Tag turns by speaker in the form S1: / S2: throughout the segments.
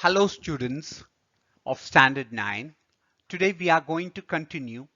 S1: Hello students of Standard 9. Today we are going to continue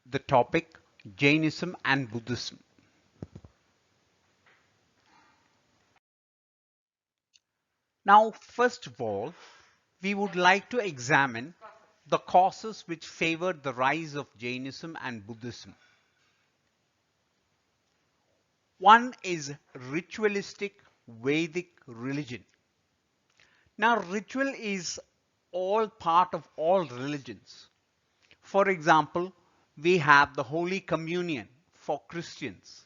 S1: the topic Jainism and Buddhism. Now first of all, we would like to examine the causes which favored the rise of Jainism and Buddhism. One is ritualistic Vedic religion. Now ritual is all part of all religions. For example, we have the Holy Communion for Christians.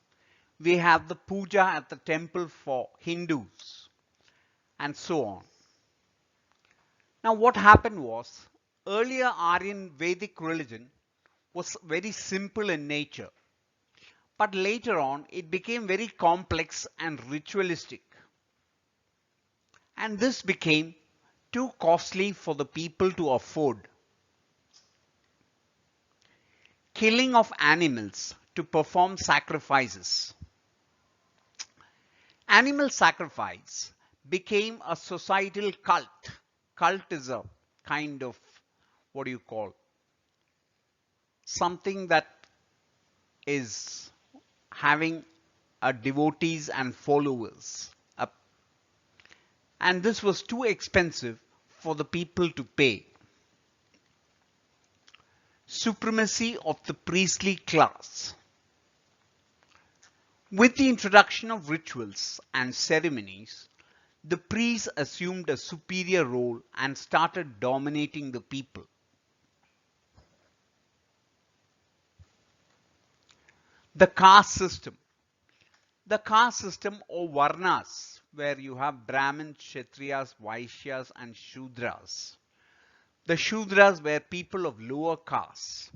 S1: We have the puja at the temple for Hindus, and so on. Now what happened was, earlier Aryan Vedic religion was very simple in nature, but later on it became very complex and ritualistic. And this became too costly for the people to afford. Killing of animals to perform sacrifices. Animal sacrifice became a societal cult. Cult is a kind of, what do you call, something that is having a devotees and followers. And this was too expensive for the people to pay. Supremacy of the priestly class. With the introduction of rituals and ceremonies, the priests assumed a superior role and started dominating the people. The caste system. The caste system or varnas, where you have Brahmins, Kshatriyas, Vaishyas and Shudras. The Shudras were people of lower castes,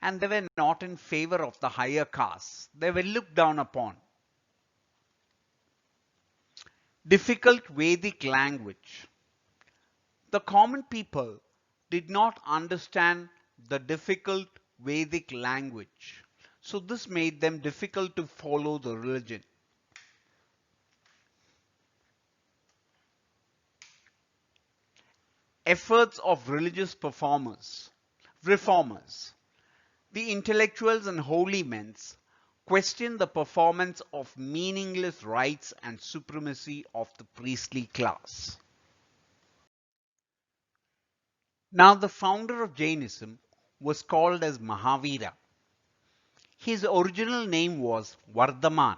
S1: and they were not in favor of the higher castes. They were looked down upon. Difficult Vedic language. The common people did not understand the difficult Vedic language. So this made them difficult to follow the religion. Efforts of religious reformers. The intellectuals and holy men questioned the performance of meaningless rites and supremacy of the priestly class. Now the founder of Jainism was called as Mahavira. His original name was Vardhaman,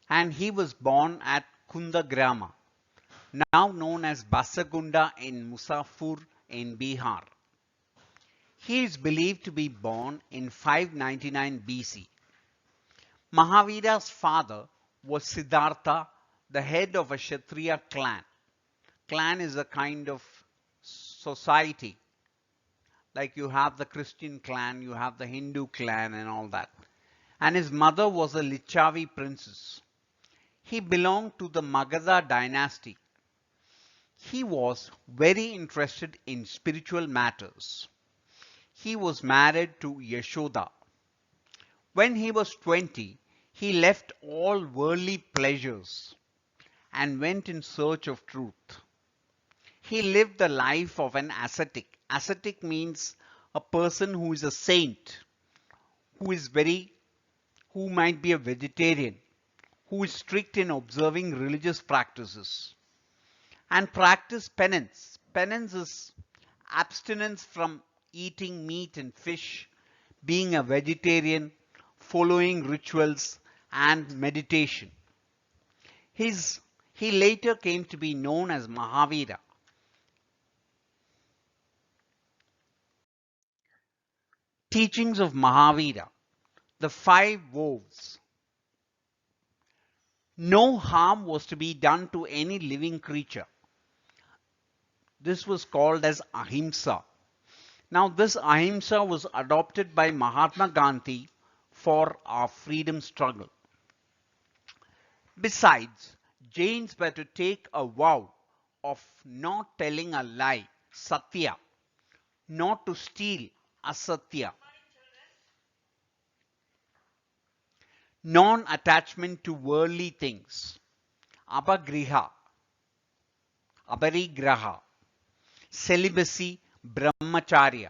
S1: and he was born at Kundagrama, now known as Basagunda in Musafir in Bihar. He is believed to be born in 599 BC. Mahavira's father was Siddhartha, the head of a Kshatriya clan. Clan is a kind of society. Like you have the Christian clan, you have the Hindu clan and all that. And his mother was a Lichavi princess. He belonged to the Magadha dynasty. He was very interested in spiritual matters. He was married to Yashoda. When he was 20, he left all worldly pleasures and went in search of truth. He lived the life of an ascetic. Ascetic means a person who is a saint, who might be a vegetarian, who is strict in observing religious practices, and practice penance. Penance is abstinence from eating meat and fish, being a vegetarian, following rituals and meditation. He later came to be known as Mahavira. Teachings of Mahavira. The five vows. No harm was to be done to any living creature. This was called as Ahimsa. Now this Ahimsa was adopted by Mahatma Gandhi for our freedom struggle. Besides, Jains were to take a vow of not telling a lie, Satya, not to steal, Asatya, non-attachment to worldly things, Apagriha. aparigraha, celibacy, brahmacharya.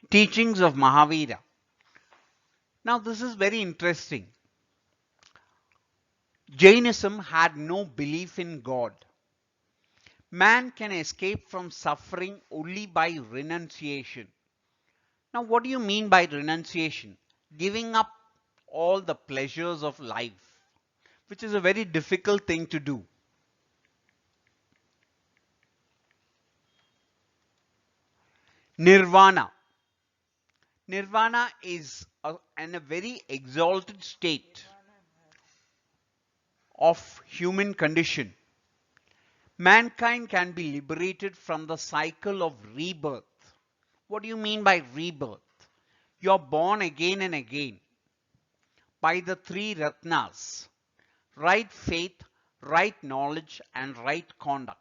S1: Teachings of Mahavira. Now this is very interesting. Jainism had no belief in God. Man can escape from suffering only by renunciation. Now what do you mean by renunciation? Giving up all the pleasures of life, which is a very difficult thing to do. Nirvana. Nirvana is a very exalted state of human condition. Mankind can be liberated from the cycle of rebirth. What do you mean by rebirth? You're born again and again by the three ratnas: right faith, right knowledge, and right conduct.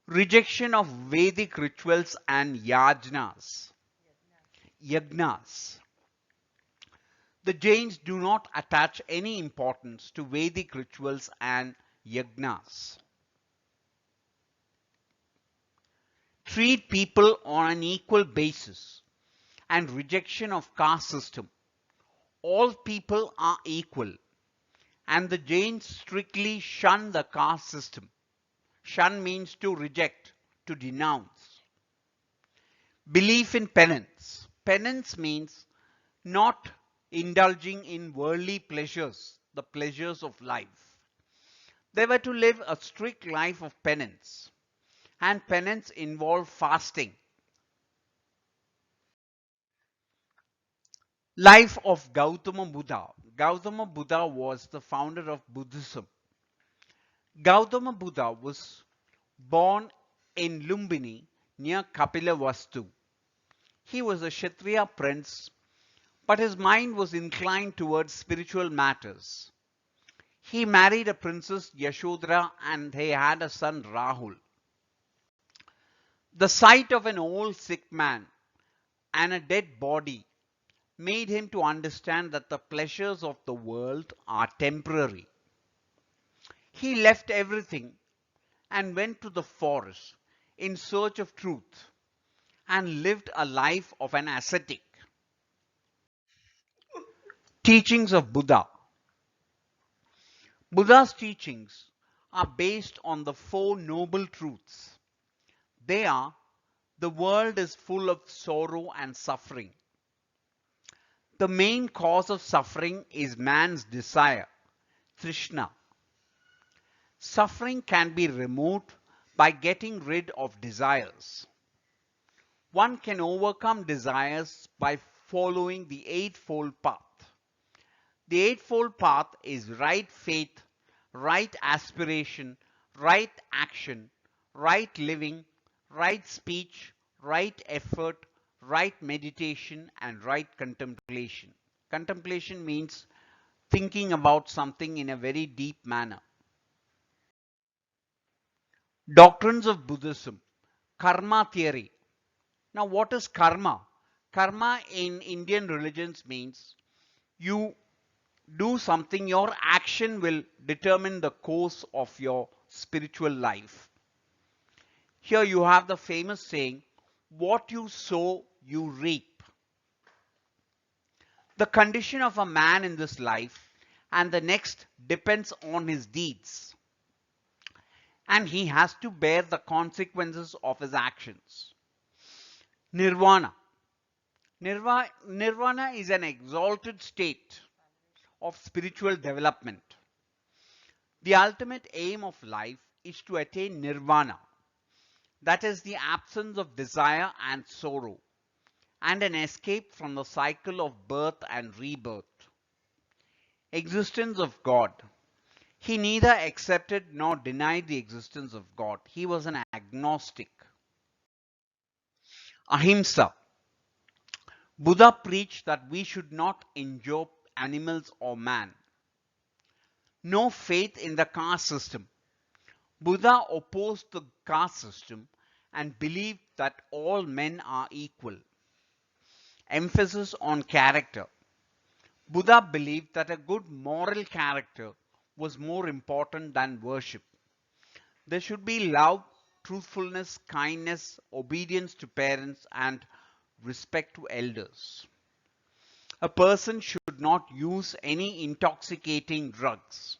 S1: Rejection of Vedic rituals and yajnas. The Jains do not attach any importance to Vedic rituals and yajnas. Treat people on an equal basis and rejection of caste system. All people are equal, and the Jains strictly shun the caste system. Shun means to reject, to denounce. Belief in penance. Penance means not indulging in worldly pleasures, the pleasures of life. They were to live a strict life of penance, and penance involved fasting. Life of Gautama Buddha. Gautama Buddha was the founder of Buddhism. Gautama Buddha was born in Lumbini near Kapilavastu. He was a Kshatriya prince, but his mind was inclined towards spiritual matters. He married a princess Yashodhara and they had a son Rahul. The sight of an old sick man and a dead body made him to understand that the pleasures of the world are temporary. He left everything and went to the forest in search of truth and lived a life of an ascetic. Teachings of Buddha. Buddha's teachings are based on the Four Noble Truths. They are: the world is full of sorrow and suffering. The main cause of suffering is man's desire, Trishna. Suffering can be removed by getting rid of desires. One can overcome desires by following the Eightfold Path. The Eightfold Path is right faith, right aspiration, right action, right living, right speech, right effort, right meditation, and right contemplation. Contemplation means thinking about something in a very deep manner. Doctrines of Buddhism. Karma theory. Now, what is karma? Karma in Indian religions means you do something, your action will determine the course of your spiritual life. Here you have the famous saying, what you sow, you reap. The condition of a man in this life and the next depends on his deeds, and he has to bear the consequences of his actions. Nirvana. Nirvana is an exalted state of spiritual development. The ultimate aim of life is to attain nirvana, that is the absence of desire and sorrow, and an escape from the cycle of birth and rebirth. Existence of God. He neither accepted nor denied the existence of God. He was an agnostic. Ahimsa. Buddha preached that we should not injure animals or man. No faith in the caste system. Buddha opposed the caste system and believed that all men are equal. emphasis on character. Buddha believed that a good moral character was more important than worship. There should be love, truthfulness, kindness, obedience to parents, and respect to elders. A person should not use any intoxicating drugs.